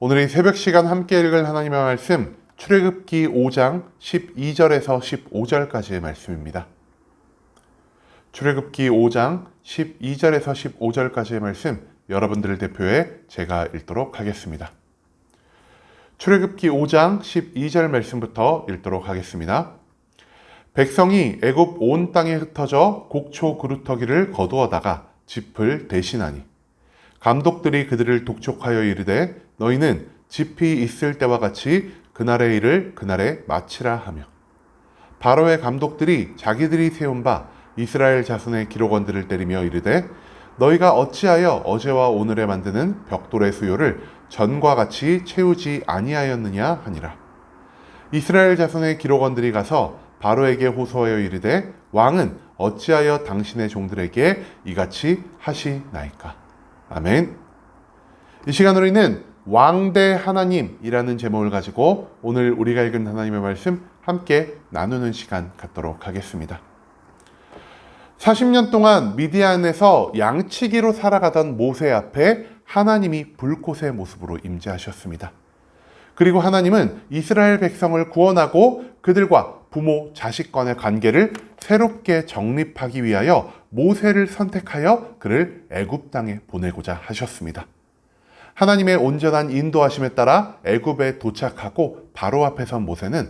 오늘 이 새벽 시간 함께 읽을 하나님의 말씀, 출애굽기 5장 12절에서 15절까지의 말씀입니다. 출애굽기 5장 12절에서 15절까지의 말씀, 여러분들을 대표해 제가 읽도록 하겠습니다. 출애굽기 5장 12절 말씀부터 읽도록 하겠습니다. 백성이 애굽 온 땅에 흩어져 곡초 그루터기를 거두어다가 짚을 대신하니 감독들이 그들을 독촉하여 이르되 너희는 짚이 있을 때와 같이 그날의 일을 그날에 마치라 하며 바로의 감독들이 자기들이 세운 바 이스라엘 자손의 기록원들을 때리며 이르되 너희가 어찌하여 어제와 오늘에 만드는 벽돌의 수요를 전과 같이 채우지 아니하였느냐 하니라. 이스라엘 자손의 기록원들이 가서 바로에게 호소하여 이르되 왕은 어찌하여 당신의 종들에게 이같이 하시나이까. 아멘. 이 시간 우리는 왕대 하나님이라는 제목을 가지고 오늘 우리가 읽은 하나님의 말씀 함께 나누는 시간 갖도록 하겠습니다. 40년 동안 미디안에서 양치기로 살아가던 모세 앞에 하나님이 불꽃의 모습으로 임재하셨습니다. 그리고 하나님은 이스라엘 백성을 구원하고 그들과 부모, 자식 간의 관계를 새롭게 정립하기 위하여 모세를 선택하여 그를 애굽 땅에 보내고자 하셨습니다. 하나님의 온전한 인도하심에 따라 애굽에 도착하고 바로 앞에 선 모세는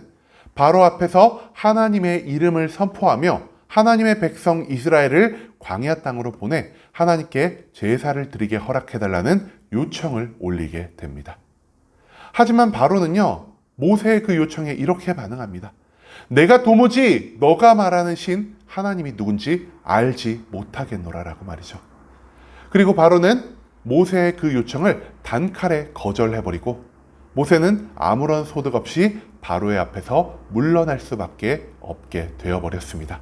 바로 앞에서 하나님의 이름을 선포하며 하나님의 백성 이스라엘을 광야 땅으로 보내 하나님께 제사를 드리게 허락해달라는 요청을 올리게 됩니다. 하지만 바로는요, 모세의 그 요청에 이렇게 반응합니다. 내가 도무지 너가 말하는 신 하나님이 누군지 알지 못하겠노라라고 말이죠. 그리고 바로는 모세의 그 요청을 단칼에 거절해버리고 모세는 아무런 소득 없이 바로의 앞에서 물러날 수밖에 없게 되어버렸습니다.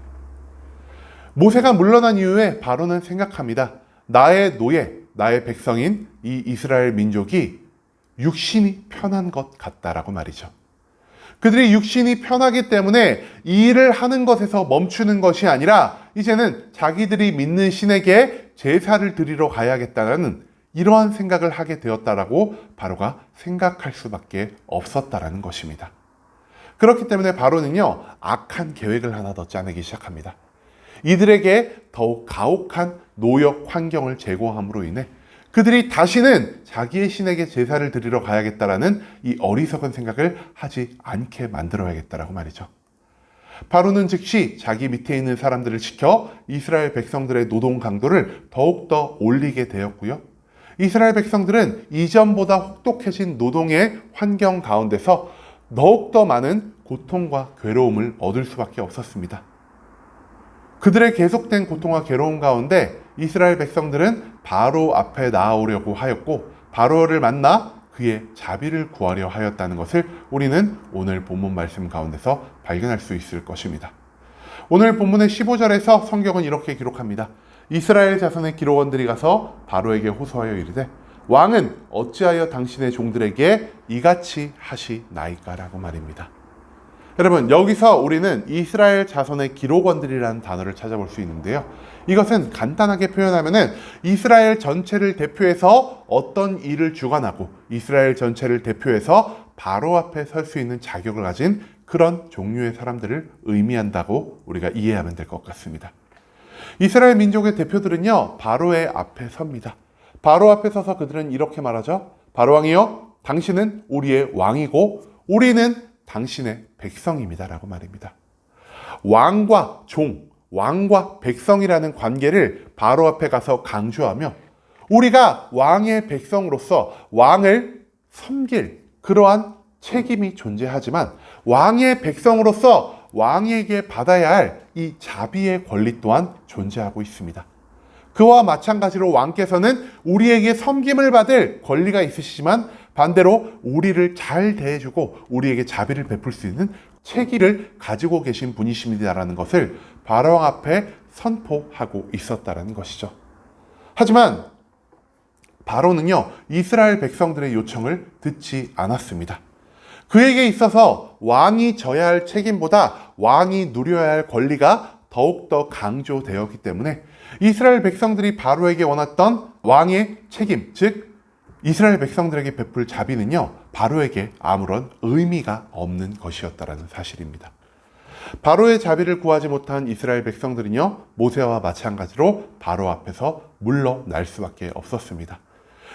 모세가 물러난 이후에 바로는 생각합니다. 나의 노예, 나의 백성인 이 이스라엘 민족이 육신이 편한 것 같다라고 말이죠. 그들이 육신이 편하기 때문에 이 일을 하는 것에서 멈추는 것이 아니라 이제는 자기들이 믿는 신에게 제사를 드리러 가야겠다는 이러한 생각을 하게 되었다라고 바로가 생각할 수밖에 없었다라는 것입니다. 그렇기 때문에 바로는요, 악한 계획을 하나 더 짜내기 시작합니다. 이들에게 더욱 가혹한 노역 환경을 제공함으로 인해 그들이 다시는 자기의 신에게 제사를 드리러 가야겠다라는 이 어리석은 생각을 하지 않게 만들어야겠다라고 말이죠. 바로는 즉시 자기 밑에 있는 사람들을 시켜 이스라엘 백성들의 노동 강도를 더욱더 올리게 되었고요. 이스라엘 백성들은 이전보다 혹독해진 노동의 환경 가운데서 더욱더 많은 고통과 괴로움을 얻을 수밖에 없었습니다. 그들의 계속된 고통과 괴로움 가운데 이스라엘 백성들은 바로 앞에 나아오려고 하였고 바로를 만나 그의 자비를 구하려 하였다는 것을 우리는 오늘 본문 말씀 가운데서 발견할 수 있을 것입니다. 오늘 본문의 15절에서 성경은 이렇게 기록합니다. 이스라엘 자손의 기록원들이 가서 바로에게 호소하여 이르되 왕은 어찌하여 당신의 종들에게 이같이 하시나이까라고 말입니다. 여러분, 여기서 우리는 이스라엘 자손의 기록원들이라는 단어를 찾아볼 수 있는데요. 이것은 간단하게 표현하면은 이스라엘 전체를 대표해서 어떤 일을 주관하고 이스라엘 전체를 대표해서 바로 앞에 설 수 있는 자격을 가진 그런 종류의 사람들을 의미한다고 우리가 이해하면 될 것 같습니다. 이스라엘 민족의 대표들은요, 바로의 앞에 섭니다. 바로 앞에 서서 그들은 이렇게 말하죠. 바로 왕이여, 당신은 우리의 왕이고 우리는 당신의 백성입니다라고 말입니다. 왕과 종, 왕과 백성이라는 관계를 바로 앞에 가서 강조하며 우리가 왕의 백성으로서 왕을 섬길 그러한 책임이 존재하지만 왕의 백성으로서 왕에게 받아야 할 이 자비의 권리 또한 존재하고 있습니다. 그와 마찬가지로 왕께서는 우리에게 섬김을 받을 권리가 있으시지만 반대로 우리를 잘 대해주고 우리에게 자비를 베풀 수 있는 체기를 가지고 계신 분이십니다라는 것을 바로왕 앞에 선포하고 있었다는 것이죠. 하지만 바로는요, 이스라엘 백성들의 요청을 듣지 않았습니다. 그에게 있어서 왕이 져야 할 책임보다 왕이 누려야 할 권리가 더욱더 강조되었기 때문에 이스라엘 백성들이 바로에게 원했던 왕의 책임, 즉 이스라엘 백성들에게 베풀 자비는요, 바로에게 아무런 의미가 없는 것이었다라는 사실입니다. 바로의 자비를 구하지 못한 이스라엘 백성들은요, 모세와 마찬가지로 바로 앞에서 물러날 수밖에 없었습니다.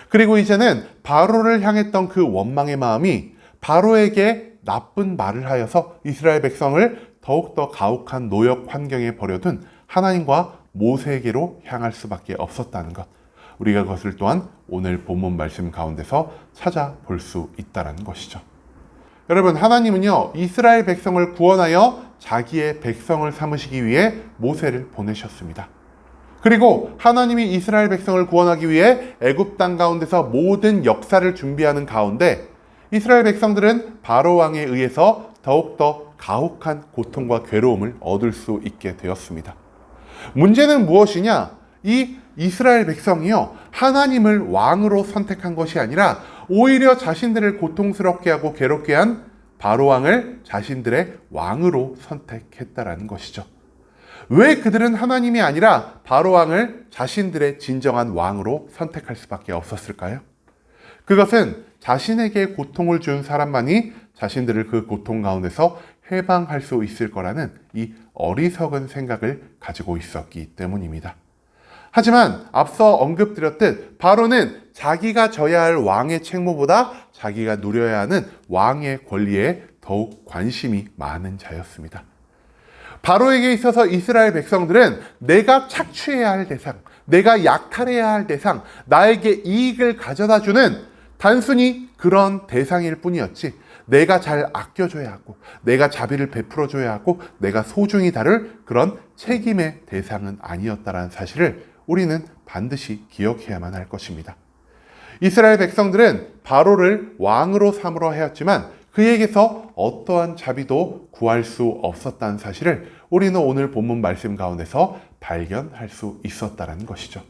그리고 이제는 바로를 향했던 그 원망의 마음이 바로에게 나쁜 말을 하여서 이스라엘 백성을 더욱더 가혹한 노역 환경에 버려둔 하나님과 모세에게로 향할 수밖에 없었다는 것, 우리가 그것을 또한 오늘 본문 말씀 가운데서 찾아볼 수 있다는 것이죠. 여러분, 하나님은요, 이스라엘 백성을 구원하여 자기의 백성을 삼으시기 위해 모세를 보내셨습니다. 그리고 하나님이 이스라엘 백성을 구원하기 위해 애굽 땅 가운데서 모든 역사를 준비하는 가운데 이스라엘 백성들은 바로 왕에 의해서 더욱더 가혹한 고통과 괴로움을 얻을 수 있게 되었습니다. 문제는 무엇이냐? 이 이스라엘 백성이요, 하나님을 왕으로 선택한 것이 아니라 오히려 자신들을 고통스럽게 하고 괴롭게 한 바로 왕을 자신들의 왕으로 선택했다라는 것이죠. 왜 그들은 하나님이 아니라 바로 왕을 자신들의 진정한 왕으로 선택할 수밖에 없었을까요? 그것은 자신에게 고통을 준 사람만이 자신들을 그 고통 가운데서 해방할 수 있을 거라는 이 어리석은 생각을 가지고 있었기 때문입니다. 하지만 앞서 언급드렸듯 바로는 자기가 져야 할 왕의 책무보다 자기가 누려야 하는 왕의 권리에 더욱 관심이 많은 자였습니다. 바로에게 있어서 이스라엘 백성들은 내가 착취해야 할 대상, 내가 약탈해야 할 대상, 나에게 이익을 가져다주는 단순히 그런 대상일 뿐이었지, 내가 잘 아껴줘야 하고 내가 자비를 베풀어줘야 하고 내가 소중히 다룰 그런 책임의 대상은 아니었다는 사실을 우리는 반드시 기억해야만 할 것입니다. 이스라엘 백성들은 바로를 왕으로 삼으려 하였지만 그에게서 어떠한 자비도 구할 수 없었다는 사실을 우리는 오늘 본문 말씀 가운데서 발견할 수 있었다는 것이죠.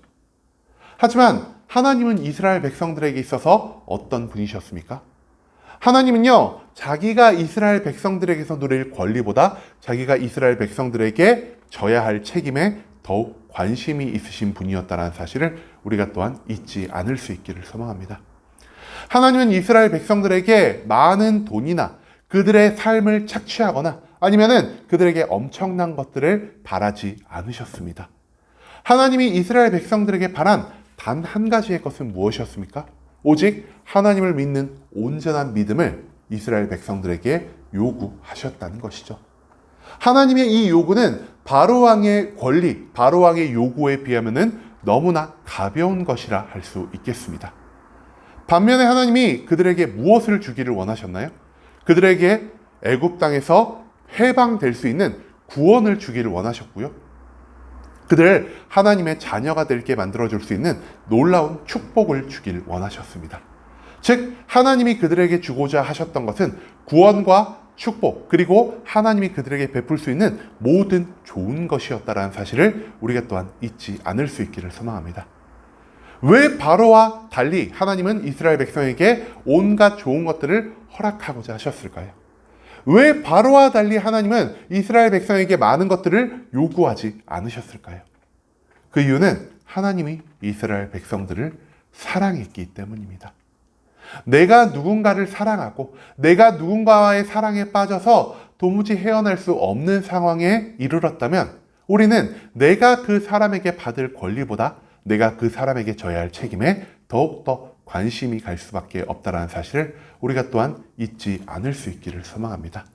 하지만 하나님은 이스라엘 백성들에게 있어서 어떤 분이셨습니까? 하나님은요, 자기가 이스라엘 백성들에게서 누릴 권리보다 자기가 이스라엘 백성들에게 져야 할 책임에 더욱 관심이 있으신 분이었다는 사실을 우리가 또한 잊지 않을 수 있기를 소망합니다. 하나님은 이스라엘 백성들에게 많은 돈이나 그들의 삶을 착취하거나 아니면은 그들에게 엄청난 것들을 바라지 않으셨습니다. 하나님이 이스라엘 백성들에게 바란 단 한 가지의 것은 무엇이었습니까? 오직 하나님을 믿는 온전한 믿음을 이스라엘 백성들에게 요구하셨다는 것이죠. 하나님의 이 요구는 바로왕의 권리, 바로왕의 요구에 비하면 너무나 가벼운 것이라 할 수 있겠습니다. 반면에 하나님이 그들에게 무엇을 주기를 원하셨나요? 그들에게 애굽 땅에서 해방될 수 있는 구원을 주기를 원하셨고요. 그들을 하나님의 자녀가 되게 만들어줄 수 있는 놀라운 축복을 주길 원하셨습니다. 즉, 하나님이 그들에게 주고자 하셨던 것은 구원과 축복, 그리고 하나님이 그들에게 베풀 수 있는 모든 좋은 것이었다는 사실을 우리가 또한 잊지 않을 수 있기를 소망합니다. 왜 바로와 달리 하나님은 이스라엘 백성에게 온갖 좋은 것들을 허락하고자 하셨을까요? 왜 바로와 달리 하나님은 이스라엘 백성에게 많은 것들을 요구하지 않으셨을까요? 그 이유는 하나님이 이스라엘 백성들을 사랑했기 때문입니다. 내가 누군가를 사랑하고 내가 누군가와의 사랑에 빠져서 도무지 헤어날 수 없는 상황에 이르렀다면 우리는 내가 그 사람에게 받을 권리보다 내가 그 사람에게 져야 할 책임에 더욱더 관심이 갈 수밖에 없다는 사실을 우리가 또한 잊지 않을 수 있기를 소망합니다.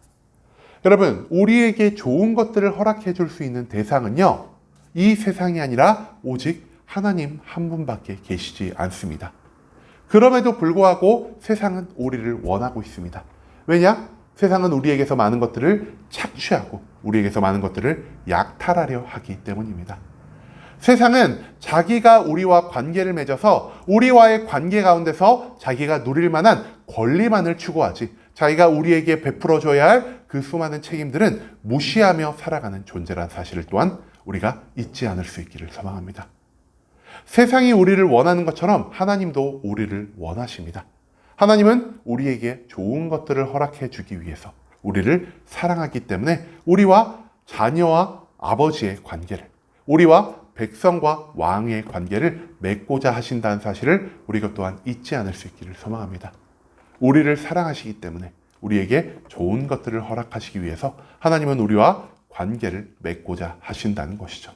여러분, 우리에게 좋은 것들을 허락해 줄 수 있는 대상은요, 이 세상이 아니라 오직 하나님 한 분밖에 계시지 않습니다. 그럼에도 불구하고 세상은 우리를 원하고 있습니다. 왜냐? 세상은 우리에게서 많은 것들을 착취하고 우리에게서 많은 것들을 약탈하려 하기 때문입니다. 세상은 자기가 우리와 관계를 맺어서 우리와의 관계 가운데서 자기가 누릴 만한 권리만을 추구하지 자기가 우리에게 베풀어줘야 할 그 수많은 책임들은 무시하며 살아가는 존재란 사실을 또한 우리가 잊지 않을 수 있기를 소망합니다. 세상이 우리를 원하는 것처럼 하나님도 우리를 원하십니다. 하나님은 우리에게 좋은 것들을 허락해 주기 위해서 우리를 사랑하기 때문에 우리와 자녀와 아버지의 관계를, 우리와 백성과 왕의 관계를 맺고자 하신다는 사실을 우리가 또한 잊지 않을 수 있기를 소망합니다. 우리를 사랑하시기 때문에 우리에게 좋은 것들을 허락하시기 위해서 하나님은 우리와 관계를 맺고자 하신다는 것이죠.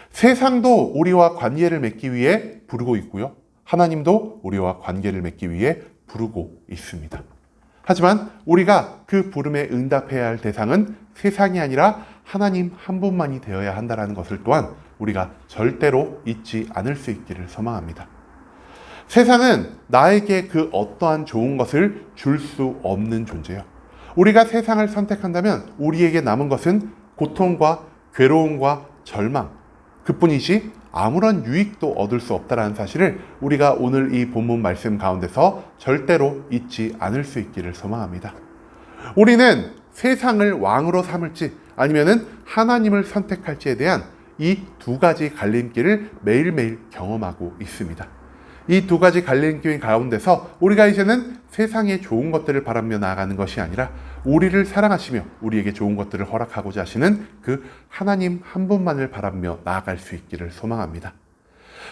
세상도 우리와 관계를 맺기 위해 부르고 있고요. 하나님도 우리와 관계를 맺기 위해 부르고 있습니다. 하지만 우리가 그 부름에 응답해야 할 대상은 세상이 아니라 하나님 한 분만이 되어야 한다는 것을 또한 우리가 절대로 잊지 않을 수 있기를 소망합니다. 세상은 나에게 그 어떠한 좋은 것을 줄 수 없는 존재예요. 우리가 세상을 선택한다면 우리에게 남은 것은 고통과 괴로움과 절망, 그뿐이지 아무런 유익도 얻을 수 없다는 사실을 우리가 오늘 이 본문 말씀 가운데서 절대로 잊지 않을 수 있기를 소망합니다. 우리는 세상을 왕으로 삼을지 아니면은 하나님을 선택할지에 대한 이 두 가지 갈림길을 매일매일 경험하고 있습니다. 이 두 가지 갈림길 가운데서 우리가 이제는 세상의 좋은 것들을 바라며 나아가는 것이 아니라 우리를 사랑하시며 우리에게 좋은 것들을 허락하고자 하시는 그 하나님 한 분만을 바라며 나아갈 수 있기를 소망합니다.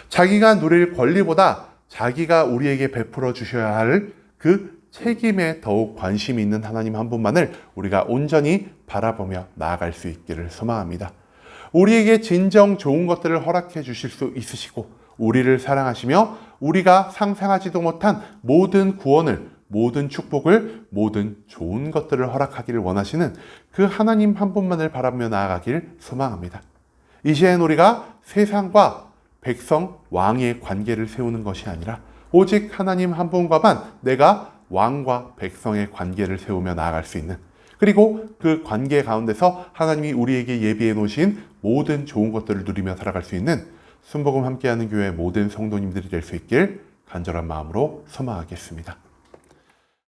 자기가 누릴 권리보다 자기가 우리에게 베풀어 주셔야 할 그 책임에 더욱 관심이 있는 하나님 한 분만을 우리가 온전히 바라보며 나아갈 수 있기를 소망합니다. 우리에게 진정 좋은 것들을 허락해 주실 수 있으시고 우리를 사랑하시며 우리가 상상하지도 못한 모든 구원을, 모든 축복을, 모든 좋은 것들을 허락하기를 원하시는 그 하나님 한 분만을 바라며 나아가길 소망합니다. 이제는 우리가 세상과 백성, 왕의 관계를 세우는 것이 아니라 오직 하나님 한 분과만 내가 왕과 백성의 관계를 세우며 나아갈 수 있는, 그리고 그 관계 가운데서 하나님이 우리에게 예비해 놓으신 모든 좋은 것들을 누리며 살아갈 수 있는 순복음 함께하는 교회 모든 성도님들이 될 수 있길 간절한 마음으로 소망하겠습니다.